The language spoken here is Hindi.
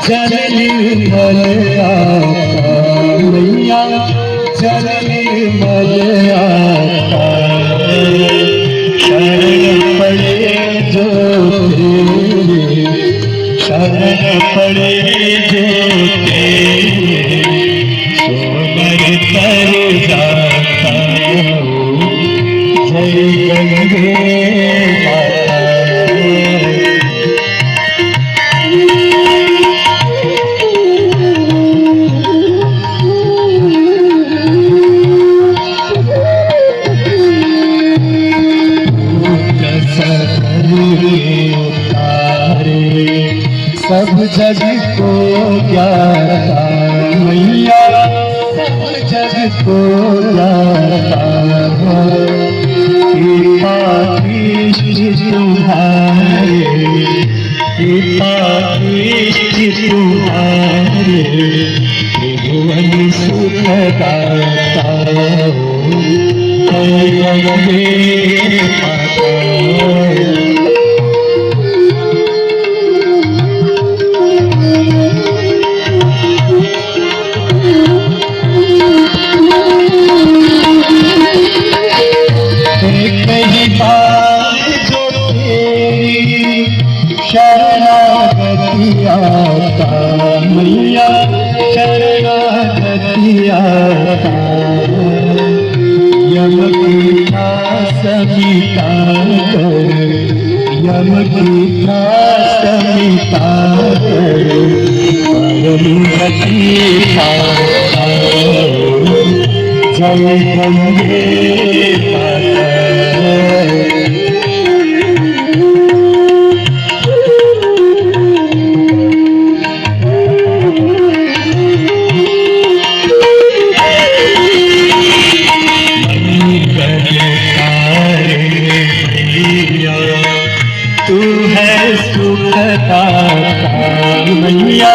जननी मलया मैया जननी मलया शरण पड़े जो तेरे शरण पड़े जो तेरे सोमर तर जाता जय गंगे माता। सब जग को ज्ञाता मैया सब जग को ज्ञाता कृपा दृष्टि तुम्हारे कृपा दृष्टि तुम्हारे त्रिभुवन सुख दाता जय गंगे माता। शरणागति आता मैया शरणागति आता यम की समिता कर यम की समिता कर परम गति पाता जय गंगे माता। तू है सुखदाता मैया।